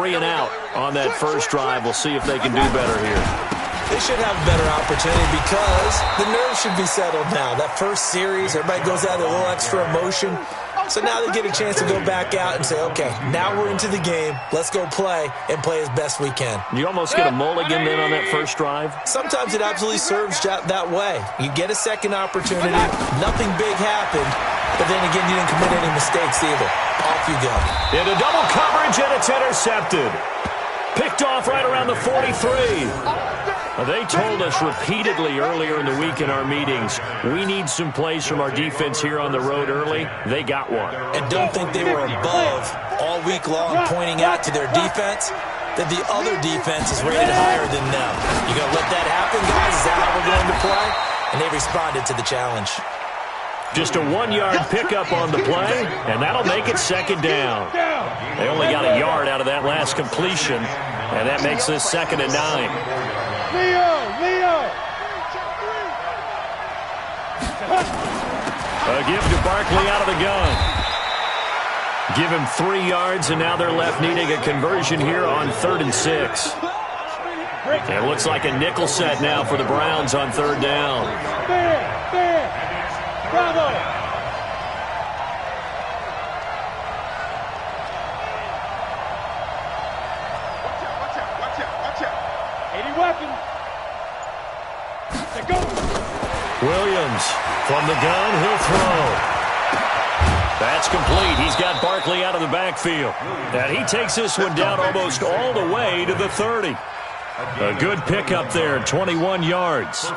3 and out on that first drive. We'll see if they can do better here. They should have a better opportunity because the nerves should be settled now. That first series, everybody goes out with a little extra emotion. So now they get a chance to go back out and say, okay, now we're into the game. Let's go play and play as best we can. You almost get a mulligan then on that first drive? Sometimes it absolutely serves that way. You get a second opportunity. Nothing big happened. But then again, you didn't commit any mistakes either. Off you go. Into double coverage, and it's intercepted. Picked off right around the 43. They told us repeatedly earlier in the week in our meetings, we need some plays from our defense here on the road early. They got one. And don't think they were above all week long pointing out to their defense that the other defense is rated higher than them. You going to let that happen, guys? Is that how we're going to play? And they responded to the challenge. Just a 1-yard pickup on the play, and that'll make it second down. They only got a yard out of that last completion, and that makes this 2nd and 9. A give to Barkley out of the gun. Give him 3 yards, and now they're left needing a conversion here on 3rd and 6. It looks like a nickel set now for the Browns on 3rd down. Bravo! Watch out. 80 weapons. Go. Williams from the gun, he'll throw. That's complete. He's got Barkley out of the backfield. And he takes this one down almost all the way to the 30. A good pickup there, 21 yards.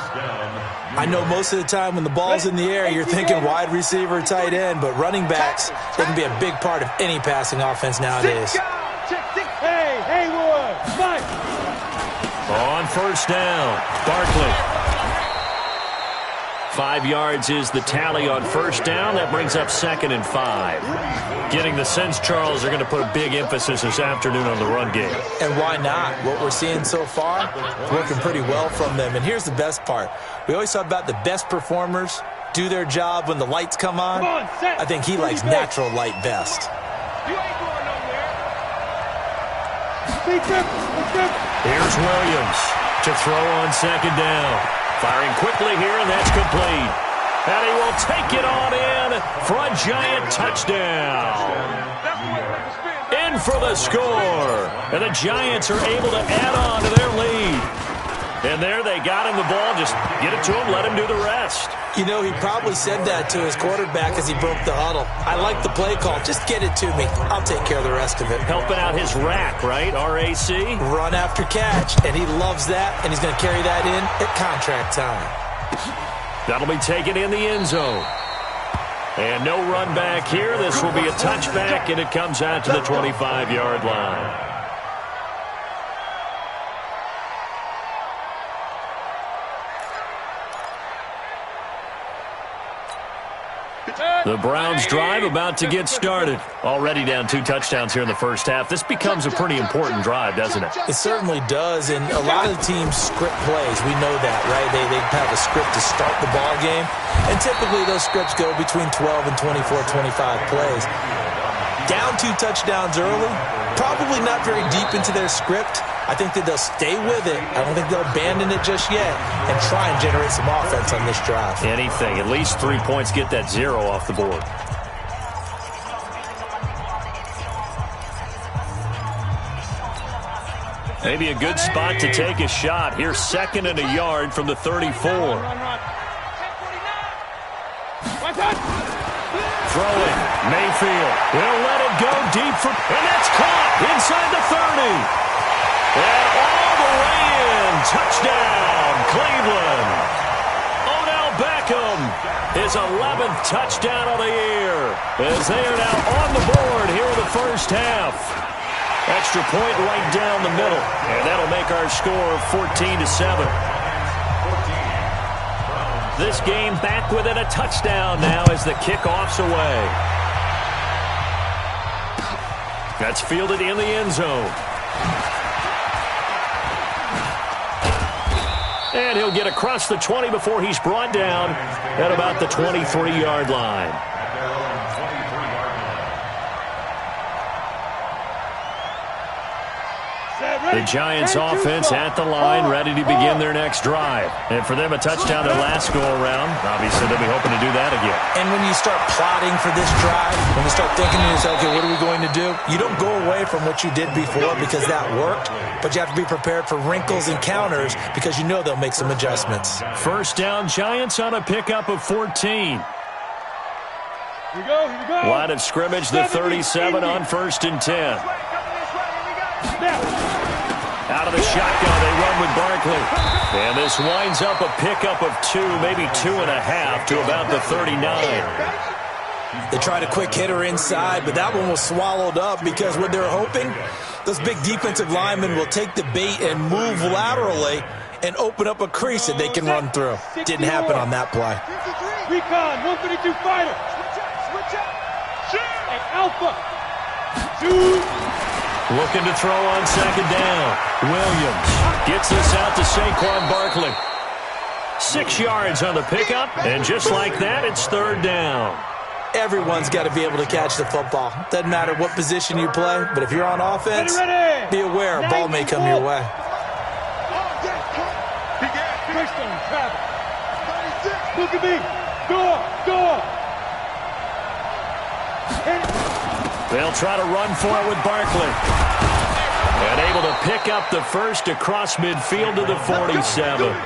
I know most of the time when the ball's in the air, you're thinking wide receiver, tight end, but running backs, they can be a big part of any passing offense nowadays. Hey, Haywood, Mike. On 1st down, Barkley. 5 yards is the tally on 1st down. That brings up 2nd and 5. Getting the sense, Charles, they're going to put a big emphasis this afternoon on the run game. And why not? What we're seeing so far, working pretty well from them. And here's the best part. We always talk about the best performers do their job when the lights come on. I think he likes natural light best. You ain't going nowhere. Here's Williams to throw on 2nd down. Firing quickly here, and that's complete. And he will take it on in for a giant touchdown. In for the score. And the Giants are able to add on to their lead. And there they got him the ball. Just get it to him, let him do the rest. You know, he probably said that to his quarterback as he broke the huddle. I like the play call. Just get it to me. I'll take care of the rest of it. Helping out his rack, right? R-A-C? Run after catch. And he loves that, and he's going to carry that in at contract time. That'll be taken in the end zone. And no run back here. This will be a touchback, and it comes out to the 25-yard line. The Browns drive about to get started. Already down 2 touchdowns here in the first half. This becomes a pretty important drive, doesn't it? It certainly does, and a lot of the teams script plays. We know that, right? They have a script to start the ball game, and typically those scripts go between 12 and 24, 25 plays. Down 2 touchdowns early, probably not very deep into their script. I think that they'll stay with it. I don't think they'll abandon it just yet and try and generate some offense on this drive. Anything. At least 3 points, get that 0 off the board. Maybe a good spot to take a shot. Here's 2nd and a yard from the 34. Throwing. Mayfield will let it go deep for, and that's caught inside the 30. And all the way in. Touchdown, Cleveland. Odell Beckham, his 11th touchdown of the year, as they are now on the board here in the first half. Extra point right down the middle, and that'll make our score 14-7. This game back within a touchdown now as the kickoff's away. That's fielded in the end zone. And he'll get across the 20 before he's brought down at about the 23-yard line. The Giants offense at the line, ready to begin their next drive. And for them, a touchdown their last go-around. Obviously, they'll be hoping to do that again. And when you start plotting for this drive, when you start thinking to yourself, okay, what are we going to do? You don't go away from what you did before because that worked, but you have to be prepared for wrinkles and counters because you know they'll make some adjustments. First down, Giants on a pickup of 14. Here we go, here we go. Line of scrimmage, the 37 on 1st and 10. Out of the shotgun, they run with Barkley. And this winds up a pickup of 2, maybe 2.5 to about the 39. They tried a quick hitter inside, but that one was swallowed up because what they're hoping, those big defensive linemen will take the bait and move laterally and open up a crease that they can run through. Didn't happen on that play. Recon, 132 fighter. Switch up. Hey, Alpha. Looking to throw on 2nd down. Williams gets this out to Saquon Barkley. 6 yards on the pickup, and just like that, it's 3rd down. Everyone's got to be able to catch the football. Doesn't matter what position you play, but if you're on offense, be aware a ball may come your way. Look at me. Door. They'll try to run for it with Barkley. And able to pick up the first across midfield to the 47.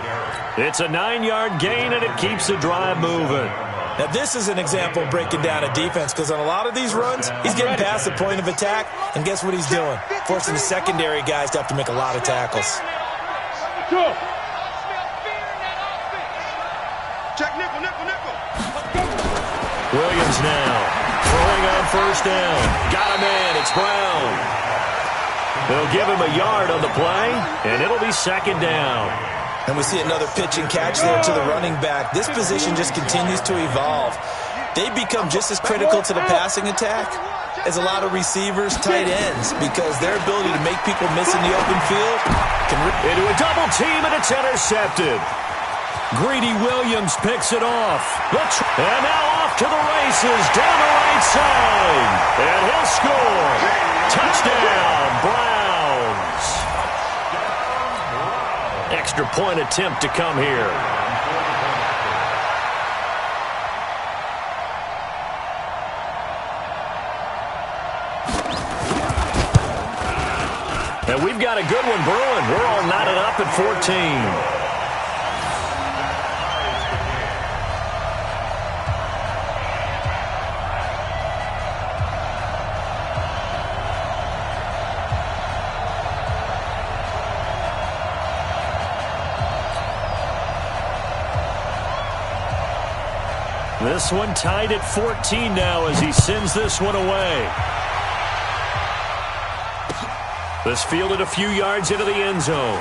It's a 9-yard gain, and it keeps the drive moving. Now, this is an example of breaking down a defense because on a lot of these runs, he's getting past the point of attack, and guess what he's doing? Forcing the secondary guys to have to make a lot of tackles. Go. Williams now throwing on 1st down. Got him in. It's Brown. They'll give him a yard on the play, and it'll be 2nd down. And we see another pitch and catch there to the running back. This position just continues to evolve. They become just as critical to the passing attack as a lot of receivers, tight ends, because their ability to make people miss in the open field can... Into a double team, and it's intercepted. Greedy Williams picks it off. And now off to the races down the right side. And he'll score. Touchdown, Browns. Extra point attempt to come here. And we've got a good one brewing. We're all knotted up at 14. This one tied at 14 now as he sends this one away. This fielded a few yards into the end zone.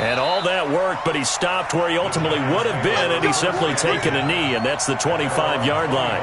And all that worked, but he stopped where he ultimately would have been, and he's simply taken a knee, and that's the 25-yard line.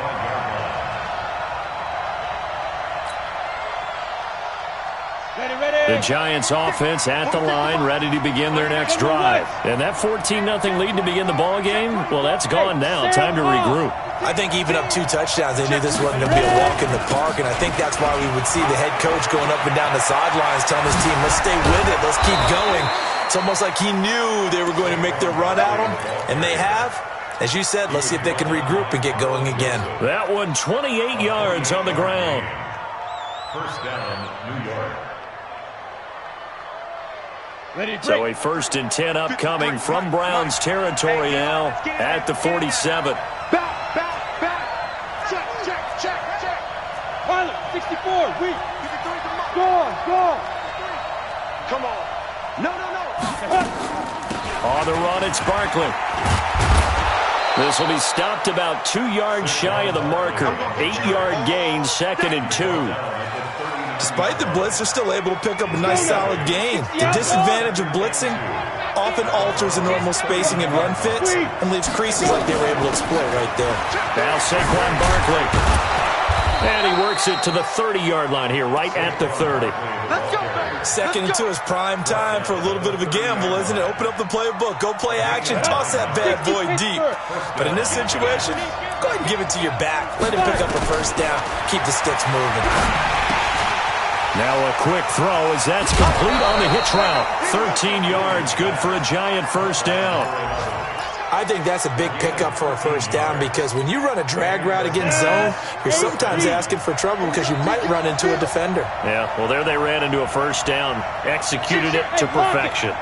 The Giants offense at the line, ready to begin their next drive. And that 14-0 lead to begin the ball game, well, that's gone now. Time to regroup. I think even up 2 touchdowns, they knew this wasn't going to be a walk in the park, and I think that's why we would see the head coach going up and down the sidelines telling his team, let's stay with it, let's keep going. It's almost like he knew they were going to make their run at him, and they have. As you said, let's see if they can regroup and get going again. That one 28 yards on the ground. First down, New York. So a 1st and 10 upcoming from Browns territory now at the 47. Back. Check. Pilot, 64, weak. Go. Come on. No. On the run, it's Barkley. This will be stopped about 2 yards shy of the marker. 8-yard gain, 2nd and 2. Despite the blitz, they're still able to pick up a nice solid gain. The disadvantage of blitzing often alters the normal spacing and run fits and leaves creases like they were able to exploit right there. Now Saquon Barkley. And he works it to the 30-yard line here, right at the 30. Second and 2 is prime time for a little bit of a gamble, isn't it? Open up the playbook, go play action, toss that bad boy deep. But in this situation, go ahead and give it to your back. Let him pick up a first down. Keep the sticks moving. Now a quick throw as that's complete on the hitch route. 13 yards, good for a Giant first down. I think that's a big pickup for a first down because when you run a drag route against zone, you're sometimes asking for trouble because you might run into a defender. Yeah, well, there they ran into a first down. Executed it to perfection.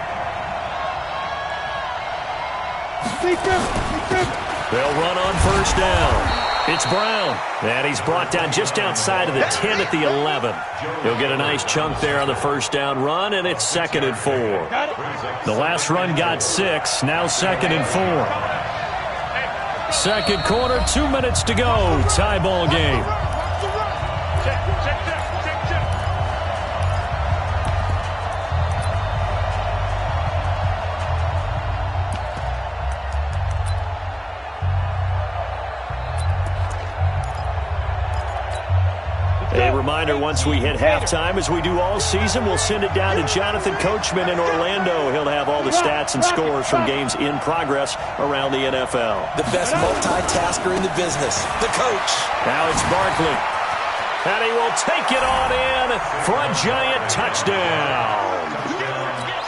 They'll run on first down. It's Brown, and he's brought down just outside of the 10 at the 11. He'll get a nice chunk there on the first down run, and it's 2nd and 4. The last run got 6, now 2nd and 4. Second quarter, 2 minutes to go. Tie ball game. A reminder, once we hit halftime, as we do all season, we'll send it down to Jonathan Coachman in Orlando. He'll have all the stats and scores from games in progress around the NFL. The best multitasker in the business, the coach. Now it's Barkley. And he will take it on in for a Giant touchdown.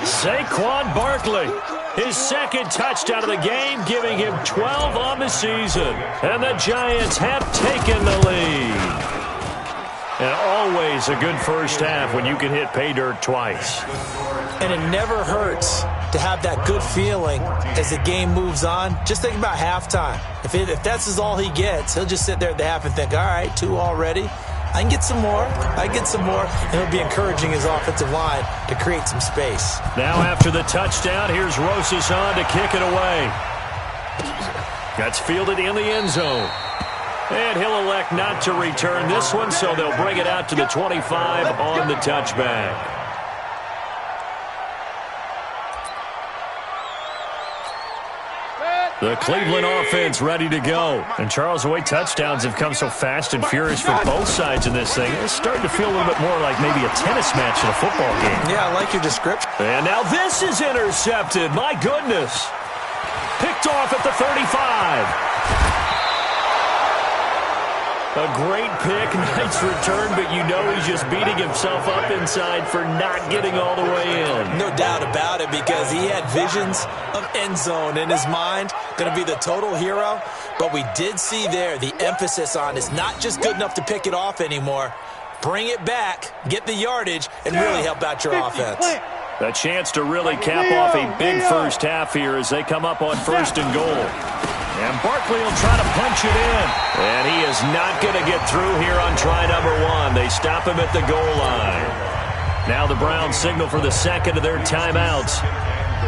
Saquon Barkley, his second touchdown of the game, giving him 12 on the season. And the Giants have taken the lead. And always a good first half when you can hit pay dirt twice. And it never hurts to have that good feeling as the game moves on. Just think about halftime. If that's all he gets, he'll just sit there at the half and think, all right, 2 already. I can get some more. I can get some more. And he'll be encouraging his offensive line to create some space. Now after the touchdown, here's Rosas on to kick it away. That's fielded in the end zone. And he'll elect not to return this one, so they'll bring it out to the 25 on the touchback. The Cleveland offense ready to go. And Charles, the way touchdowns have come so fast and furious for both sides in this thing, it's starting to feel a little bit more like maybe a tennis match in a football game. Yeah, I like your description. And now this is intercepted. My goodness. Picked off at the 35. A great pick, nice return, but you know he's just beating himself up inside for not getting all the way in. No doubt about it, because he had visions of end zone in his mind. Going to be the total hero. But we did see there the emphasis on is not just good enough to pick it off anymore. Bring it back, get the yardage, and really help out your offense. A chance to really cap off a big first half here as they come up on 1st and goal. And Barkley will try to punch it in. And he is not going to get through here on try number 1. They stop him at the goal line. Now the Browns signal for the second of their timeouts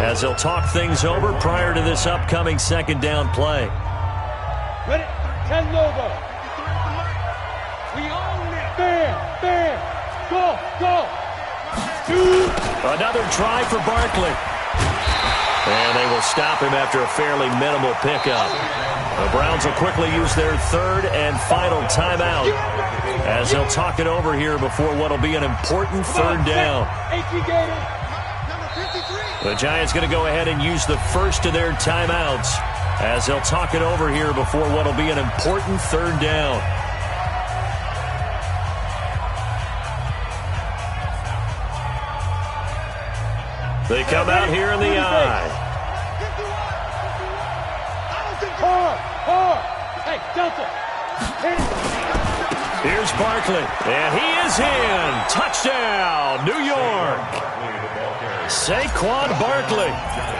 as they'll talk things over prior to this upcoming second down play. Ready? 10 logo. We own it. Bam. Go. 2. Another try for Barkley. And they will stop him after a fairly minimal pickup. The Browns will quickly use their 3rd and final timeout as they'll talk it over here before what will be an important 3rd down. The Giants going to go ahead and use the first of their timeouts as they'll talk it over here before what will be an important 3rd down. They come out here in the eye. Hard. Hey, Delta. Here's Barkley, and he is in. Touchdown, New York. Saquon Barkley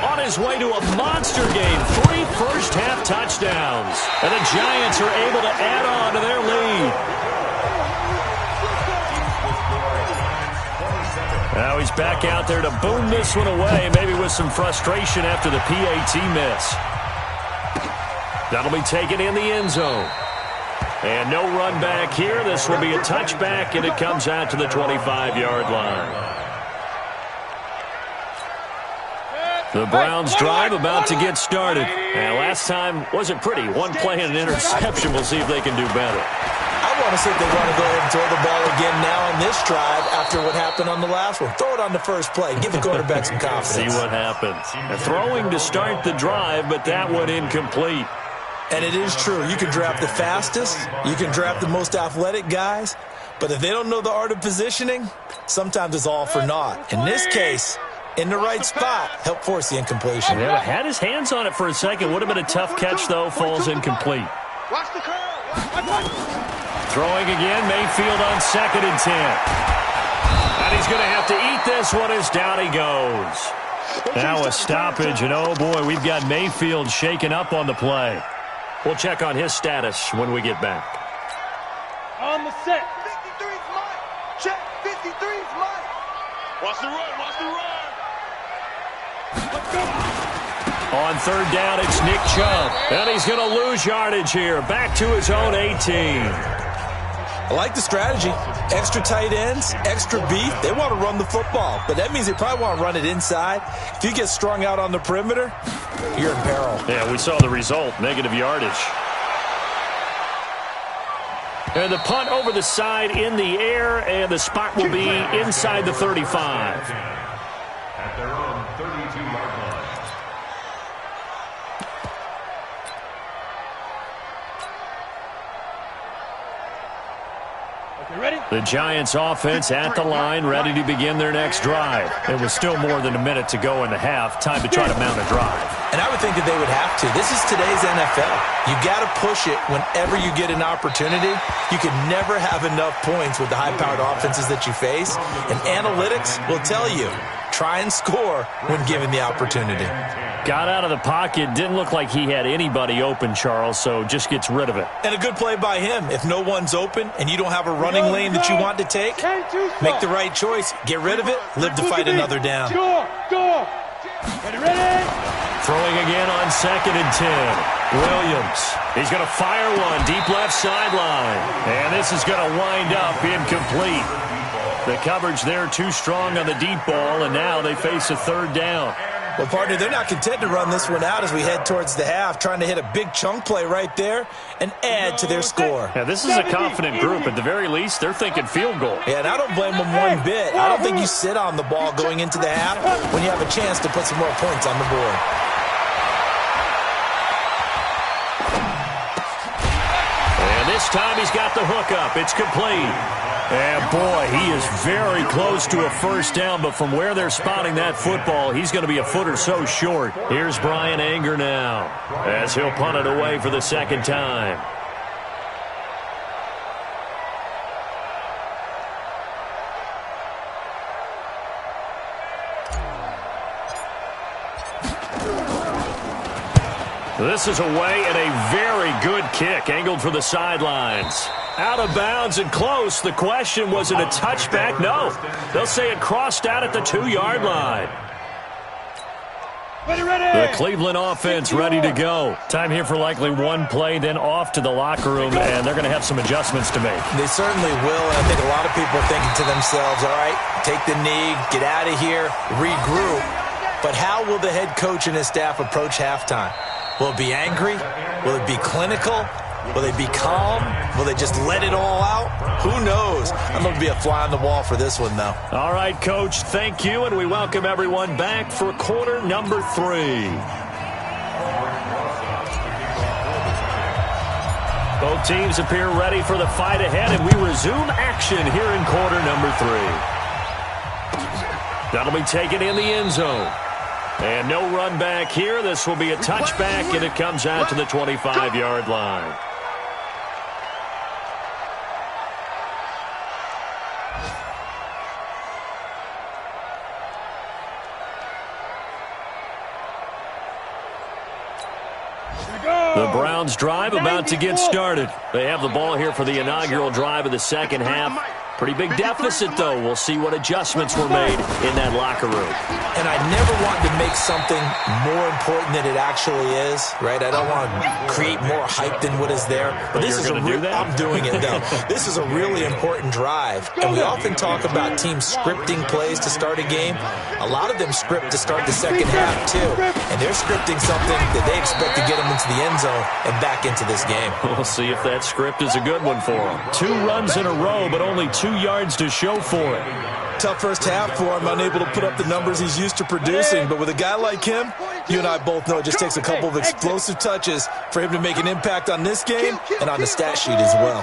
on his way to a monster game. 3 first-half touchdowns. And the Giants are able to add on to their lead. Now he's back out there to boom this one away, maybe with some frustration after the PAT miss. That'll be taken in the end zone. And no run back here. This will be a touchback, and it comes out to the 25-yard line. The Browns drive about to get started. And last time wasn't pretty. One play and an interception. We'll see if they can do better. I want to see if they want to go ahead and throw the ball again now on this drive after what happened on the last one. Throw it on the first play. Give the quarterback some confidence. See what happens. And throwing to start the drive, but that one incomplete. And it is true. You can draft the fastest. You can draft the most athletic guys. But if they don't know the art of positioning, sometimes it's all for naught. In this case, in the right spot, help force the incompletion. Yeah, had his hands on it for a second. Would have been a tough catch, though. Falls incomplete. Watch the curl. Throwing again, Mayfield on 2nd and 10. And he's going to have to eat this one as down he goes. Now a stoppage, and oh boy, we've got Mayfield shaken up on the play. We'll check on his status when we get back. On the set. 53's mine. Check. 53's mine. Watch the run. Watch the run. Let's go. On 3rd down, it's Nick Chubb. And he's going to lose yardage here. Back to his own 18. I like the strategy. Extra tight ends, extra beef. They want to run the football, but that means they probably want to run it inside. If you get strung out on the perimeter, you're in peril. Yeah, we saw the result, negative yardage. And the punt over the side in the air, and the spot will be inside the 35. At their own 32-yard line. Ready? The Giants offense at the line, ready to begin their next drive. It was still more than a minute to go in the half. Time to try to mount a drive. And I would think that they would have to. This is today's NFL. You got to push it whenever you get an opportunity. You can never have enough points with the high-powered offenses that you face. And analytics will tell you, try and score when given the opportunity. Got out of the pocket. Didn't look like he had anybody open, Charles, so just gets rid of it. And a good play by him. If no one's open and you don't have a running lane that you want to take, make the right choice. Get rid of it. Live to fight another down. Go. Ready? Throwing again on 2nd and 10. Williams. He's going to fire one deep left sideline. And this is going to wind up incomplete. The coverage there too strong on the deep ball, and now they face a 3rd down. Well, partner, they're not content to run this one out as we head towards the half, trying to hit a big chunk play right there and add to their score. Yeah, this is a confident group. At the very least, they're thinking field goal. Yeah, and I don't blame them one bit. I don't think you sit on the ball going into the half when you have a chance to put some more points on the board. And this time he's got the hook up. It's complete. And, boy, he is very close to a 1st down, but from where they're spotting that football, he's going to be a foot or so short. Here's Brian Anger now as he'll punt it away for the 2nd time. This is away and a very good kick angled for the sidelines. Out of bounds and close. The question, was it a touchback? No. They'll say it crossed out at the 2-yard line. The Cleveland offense ready to go. Time here for likely one play, then off to the locker room, and they're going to have some adjustments to make. They certainly will, and I think a lot of people are thinking to themselves, all right, take the knee, get out of here, regroup. But how will the head coach and his staff approach halftime? Will it be angry? Will it be clinical? Will they be calm? Will they just let it all out? Who knows? I'm going to be a fly on the wall for this one, though. All right, Coach, thank you, and we welcome everyone back for quarter number 3. Both teams appear ready for the fight ahead, and we resume action here in quarter number 3. That'll be taken in the end zone. And no run back here. This will be a touchback, and it comes out to the 25-yard line. The Browns drive about to get started. They have the ball here for the inaugural drive of the 2nd half. Pretty big deficit, though. We'll see what adjustments were made in that locker room. And I never want to make something more important than it actually is, right? I don't want to create more hype than what is there. But this is I'm doing it, though. This is a really important drive. And we often talk about teams scripting plays to start a game. A lot of them script to start the 2nd half, too. And they're scripting something that they expect to get them into the end zone and back into this game. We'll see if that script is a good one for them. 2 runs in a row, but only 2 yards to show for it. Tough first half for him, unable to put up the numbers he's used to producing. But with a guy like him, you and I both know it just takes a couple of explosive touches for him to make an impact on this game and on the stat sheet as well.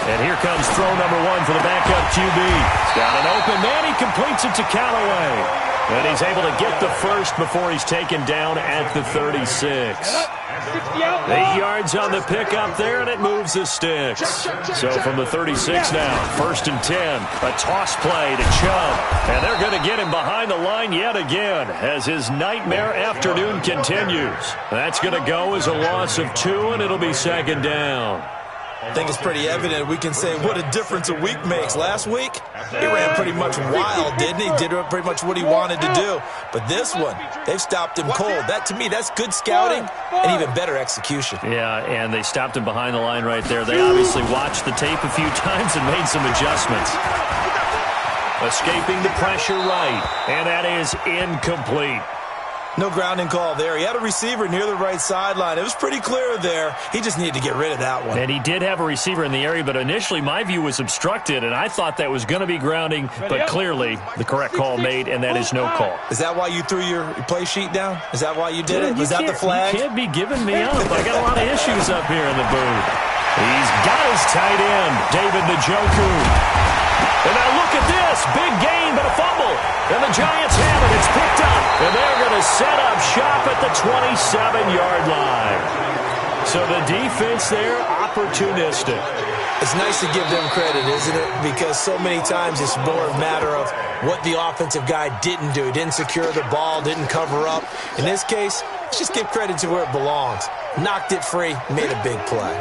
And here comes throw number one for the backup QB. He's got an open man. He completes it to Callaway. And he's able to get the first before he's taken down at the 36. 8 yards on the pickup there, and it moves the sticks. So from the 36 now, 1st and 10. A toss play to Chubb. And they're going to get him behind the line yet again as his nightmare afternoon continues. That's going to go as a loss of 2, and it'll be 2nd down. I think it's pretty evident. We can say what a difference a week makes. Last week, he ran pretty much wild, didn't he? Did pretty much what he wanted to do. But this one, they've stopped him cold. That, to me, that's good scouting and even better execution. Yeah, and they stopped him behind the line right there. They obviously watched the tape a few times and made some adjustments. Escaping the pressure right, and that is incomplete. No grounding call there. He had a receiver near the right sideline. It was pretty clear there. He just needed to get rid of that one. And he did have a receiver in the area, but initially my view was obstructed, and I thought that was going to be grounding, but clearly the correct call made, and that is no call. Is that why you threw your play sheet down? Is that why you did it? Was that the flag? You can't be giving me up. I got a lot of issues up here in the booth. He's got his tight end, David Njoku. And now look at this. Big gain, but a fumble. And the Giants have it. It's picked up. And they're going to set up shop at the 27-yard line. So the defense there, opportunistic. It's nice to give them credit, isn't it? Because so many times it's more a matter of what the offensive guy didn't do. He didn't secure the ball, didn't cover up. In this case, let's just give credit to where it belongs. Knocked it free, made a big play.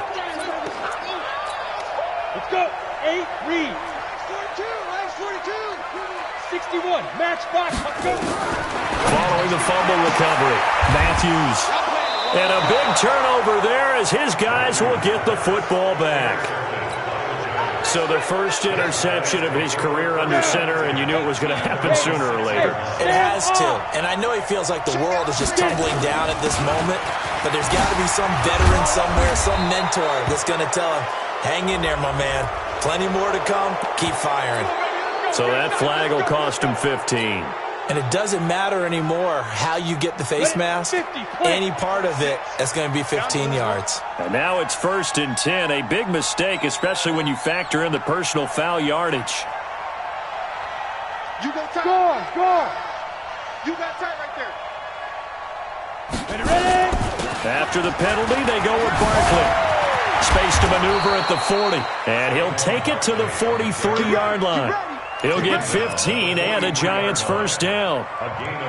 Let's go. 8, read. 61, match box, let's go. Following the fumble recovery, Matthews. And a big turnover there as his guys will get the football back. So the first interception of his career under center, and you knew it was going to happen sooner or later. It has to. And I know he feels like the world is just tumbling down at this moment, but there's got to be some veteran somewhere, some mentor that's going to tell him, hang in there, my man. Plenty more to come. Keep firing. So that flag will cost him 15. And it doesn't matter anymore how you get the face mask. Any part of it, that's going to be 15 yards. And now it's 1st and 10. A big mistake, especially when you factor in the personal foul yardage. You go tight. Go. You got tight right there. Ready? After the penalty, they go with Barkley. Space to maneuver at the 40. And he'll take it to the 43-yard line. He'll get 15 and a Giants first down.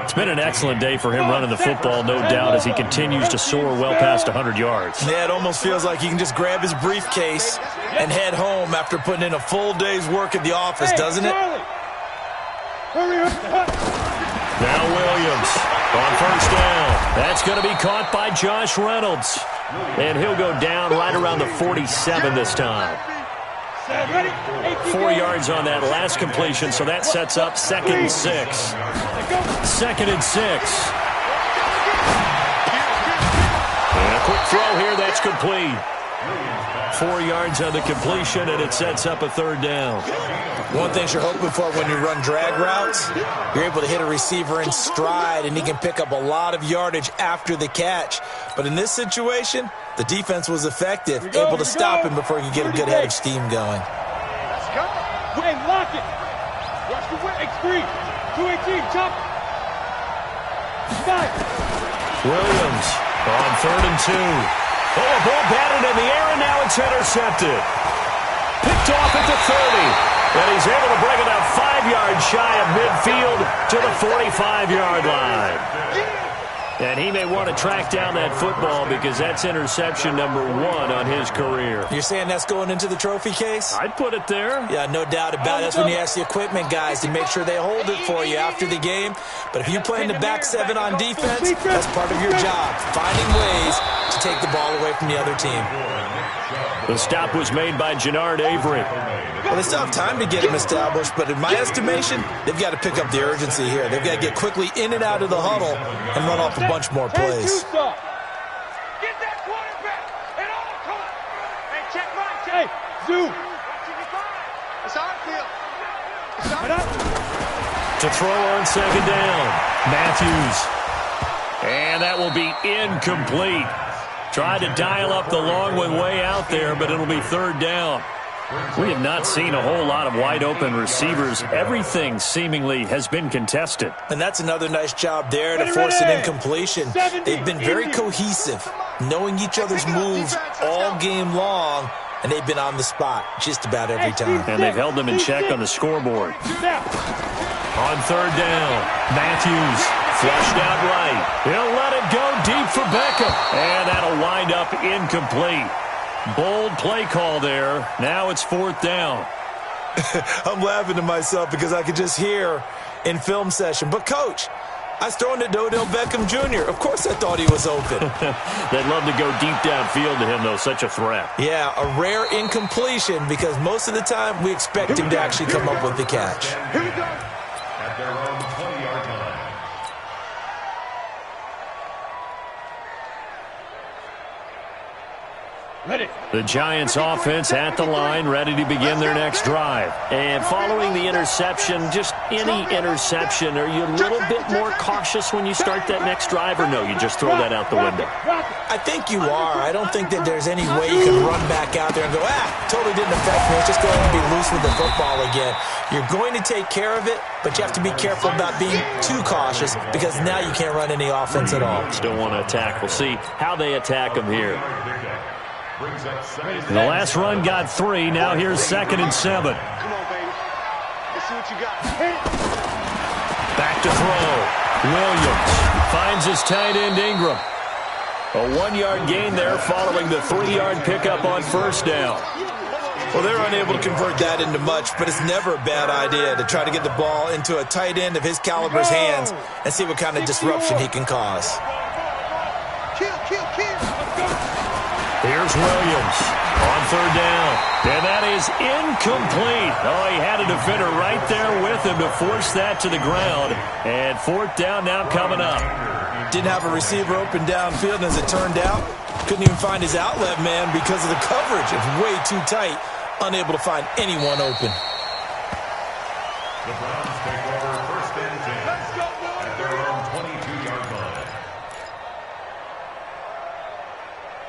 It's been an excellent day for him running the football, no doubt, as he continues to soar well past 100 yards. Yeah, it almost feels like he can just grab his briefcase and head home after putting in a full day's work at the office, doesn't it? Now Williams on first down. That's going to be caught by Josh Reynolds. And he'll go down right around the 47 this time. 4 yards on that last completion, so that sets up 2nd and 6. 2nd and 6. And a quick throw here, that's complete. 4 yards on the completion, and it sets up a 3rd down. One thing you're hoping for when you run drag routes, you're able to hit a receiver in stride, and he can pick up a lot of yardage after the catch. But in this situation, the defense was effective, able to stop him before he could get a good head of steam going. Let's go. Hey, lock it. Watch the way. X3. 218, chop. 5. Williams on 3rd and 2. Oh, a ball batted in the air, and now it's intercepted. Picked off at the 30. And he's able to bring it up 5 yards shy of midfield to the 45-yard line. And he may want to track down that football because that's interception number 1 on his career. You're saying that's going into the trophy case? I'd put it there. Yeah, no doubt about it. That's when you ask the equipment guys to make sure they hold it for you after the game. But if you play in the back 7 on defense, that's part of your job, finding ways to take the ball away from the other team. The stop was made by Jannard Avery. Well, they still have time to get him established, but in my estimation, they've got to pick up the urgency here. They've got to get quickly in and out of the huddle and run off a bunch more plays. Get that quarterback and all come. Hey, Zoo. It's how I feel. It's how I feel. To throw on second down. Matthews. And that will be incomplete. Tried to dial up the long one way out there, but it'll be third down. We have not seen a whole lot of wide-open receivers. Everything seemingly has been contested. And that's another nice job there to force an incompletion. They've been very cohesive, knowing each other's moves all game long, and they've been on the spot just about every time. And they've held them in check on the scoreboard. On third down, Matthews flushed out right. He'll let it go deep for Beckham. And that'll wind up incomplete. Bold play call there. Now it's fourth down. I'm laughing to myself because I could just hear in film session, but coach, I was throwing to Odell Beckham Jr. Of course I thought he was open. They'd love to go deep downfield to him, though. Such a threat. Yeah, a rare incompletion because most of the time we expect him to actually come up with the catch. Here we go. At their own 20-yard line. Ready. The Giants offense at the line, ready to begin their next drive. And following the interception, just any interception, are you a little bit more cautious when you start that next drive, or no, you just throw that out the window? I think you are. I don't think that there's any way you can run back out there and go, totally didn't affect me. Let's just go ahead and be loose with the football again. You're going to take care of it, but you have to be careful about being too cautious because now you can't run any offense at all. Still want to attack. We'll see how they attack them here. The last run got 3. Now here's 2nd and 7. Come on, baby. Let's see what you got. Back to throw. Williams finds his tight end Ingram. A 1-yard gain there following the 3-yard pickup on first down. Well, they're unable to convert that into much, but it's never a bad idea to try to get the ball into a tight end of his caliber's hands and see what kind of disruption he can cause. Kill. Here's Williams on third down. And that is incomplete. Oh, he had a defender right there with him to force that to the ground. And fourth down now coming up. Didn't have a receiver open downfield, and as it turned out, couldn't even find his outlet man because of the coverage. It's way too tight, unable to find anyone open. The Browns take over first and 10 at their own